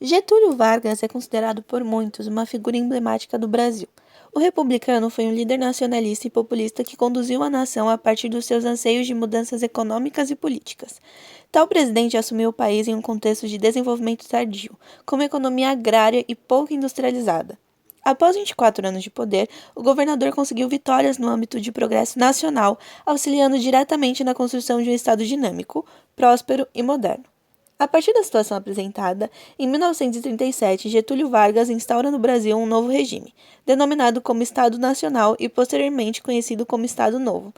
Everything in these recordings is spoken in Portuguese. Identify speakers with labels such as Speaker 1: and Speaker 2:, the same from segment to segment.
Speaker 1: Getúlio Vargas é considerado por muitos uma figura emblemática do Brasil. O republicano foi um líder nacionalista e populista que conduziu a nação a partir dos seus anseios de mudanças econômicas e políticas. Tal presidente assumiu o país em um contexto de desenvolvimento tardio, com uma economia agrária e pouco industrializada. Após 24 anos de poder, o governador conseguiu vitórias no âmbito de progresso nacional, auxiliando diretamente na construção de um Estado dinâmico, próspero e moderno. A partir da situação apresentada, em 1937, Getúlio Vargas instaura no Brasil um novo regime, denominado como Estado Nacional e posteriormente conhecido como Estado Novo.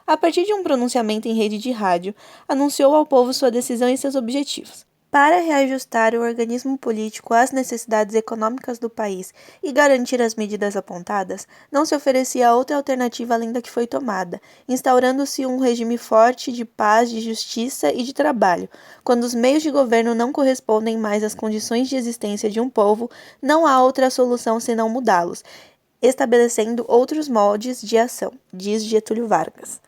Speaker 1: A partir de um pronunciamento em rede de rádio, anunciou ao povo sua decisão e seus objetivos. Para reajustar o organismo político às necessidades econômicas do país e garantir as medidas apontadas, não se oferecia outra alternativa além da que foi tomada, instaurando-se um regime forte de paz, de justiça e de trabalho. Quando os meios de governo não correspondem mais às condições de existência de um povo, não há outra solução senão mudá-los, estabelecendo outros moldes de ação, diz Getúlio Vargas.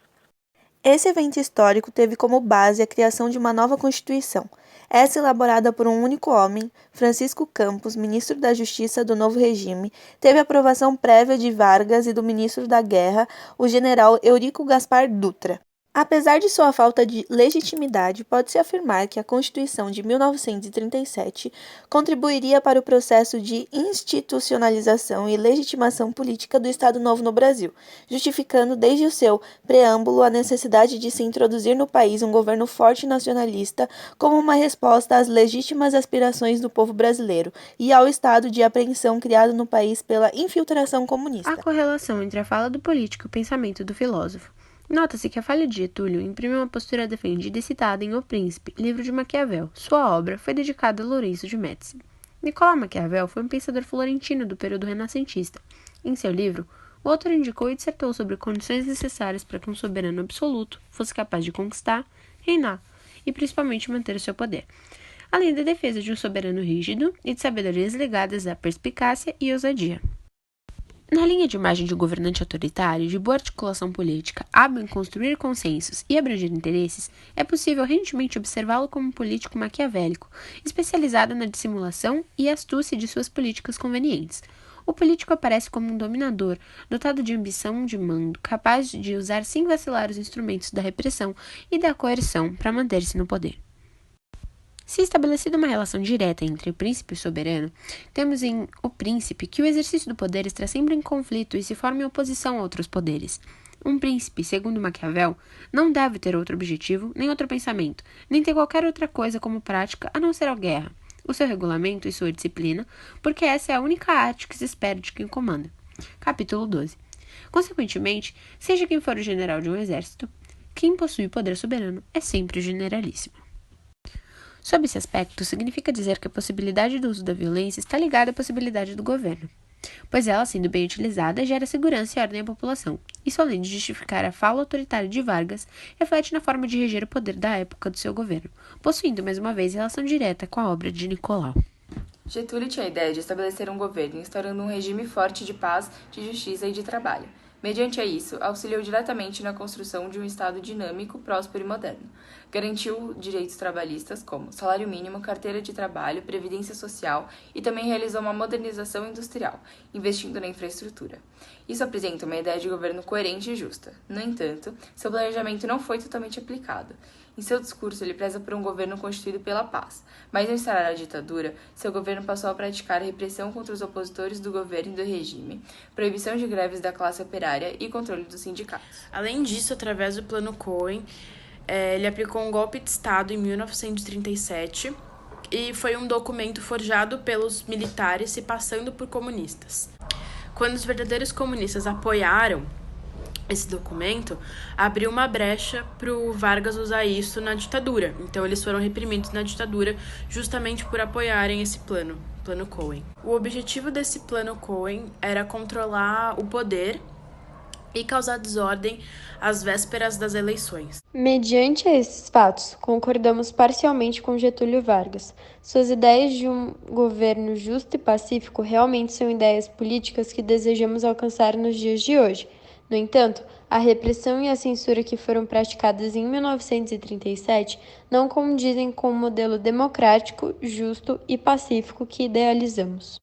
Speaker 1: Esse evento histórico teve como base a criação de uma nova Constituição, essa elaborada por um único homem, Francisco Campos, ministro da Justiça do novo regime, teve aprovação prévia de Vargas e do ministro da Guerra, o general Eurico Gaspar Dutra. Apesar de sua falta de legitimidade, pode-se afirmar que a Constituição de 1937 contribuiria para o processo de institucionalização e legitimação política do Estado Novo no Brasil, justificando desde o seu preâmbulo a necessidade de se introduzir no país um governo forte nacionalista como uma resposta às legítimas aspirações do povo brasileiro e ao estado de apreensão criado no país pela infiltração comunista.
Speaker 2: A correlação entre a fala do político e o pensamento do filósofo. Nota-se que a falha de Getúlio imprime uma postura defendida e citada em O Príncipe, livro de Maquiavel. Sua obra foi dedicada a Lourenço de Médici. Nicolau Maquiavel foi um pensador florentino do período renascentista. Em seu livro, o autor indicou e dissertou sobre condições necessárias para que um soberano absoluto fosse capaz de conquistar, reinar e principalmente manter o seu poder, além da defesa de um soberano rígido e de sabedorias ligadas à perspicácia e ousadia. Na linha de imagem de um governante autoritário, de boa articulação política, hábil em construir consensos e abranger interesses, é possível rendivelmente observá-lo como um político maquiavélico, especializado na dissimulação e astúcia de suas políticas convenientes. O político aparece como um dominador, dotado de ambição de mando, capaz de usar sem vacilar os instrumentos da repressão e da coerção para manter-se no poder. Se estabelecida uma relação direta entre o príncipe e o soberano, temos em O Príncipe que o exercício do poder está sempre em conflito e se forma em oposição a outros poderes. Um príncipe, segundo Maquiavel, não deve ter outro objetivo, nem outro pensamento, nem ter qualquer outra coisa como prática a não ser a guerra, o seu regulamento e sua disciplina, porque essa é a única arte que se espera de quem comanda. Capítulo 12. Consequentemente, seja quem for o general de um exército, quem possui poder soberano é sempre o generalíssimo. Sob esse aspecto, significa dizer que a possibilidade do uso da violência está ligada à possibilidade do governo, pois ela, sendo bem utilizada, gera segurança e ordem à população. Isso, além de justificar a fala autoritária de Vargas, reflete na forma de reger o poder da época do seu governo, possuindo, mais uma vez, relação direta com a obra de Nicolau.
Speaker 3: Getúlio tinha a ideia de estabelecer um governo, instaurando um regime forte de paz, de justiça e de trabalho. Mediante a isso, auxiliou diretamente na construção de um Estado dinâmico, próspero e moderno. Garantiu direitos trabalhistas como salário mínimo, carteira de trabalho, previdência social e também realizou uma modernização industrial, investindo na infraestrutura. Isso apresenta uma ideia de governo coerente e justa. No entanto, seu planejamento não foi totalmente aplicado. Em seu discurso, ele preza por um governo constituído pela paz, mas ao instaurar a ditadura, seu governo passou a praticar repressão contra os opositores do governo e do regime, proibição de greves da classe operária e controle dos sindicatos.
Speaker 4: Além disso, através do Plano Cohen, ele aplicou um golpe de Estado em 1937 e foi um documento forjado pelos militares se passando por comunistas. Quando os verdadeiros comunistas apoiaram esse documento, abriu uma brecha para o Vargas usar isso na ditadura. Então, eles foram reprimidos na ditadura justamente por apoiarem esse plano Cohen. O objetivo desse Plano Cohen era controlar o poder e causar desordem às vésperas das eleições.
Speaker 5: Mediante esses fatos, concordamos parcialmente com Getúlio Vargas. Suas ideias de um governo justo e pacífico realmente são ideias políticas que desejamos alcançar nos dias de hoje. No entanto, a repressão e a censura que foram praticadas em 1937 não condizem com o modelo democrático, justo e pacífico que idealizamos.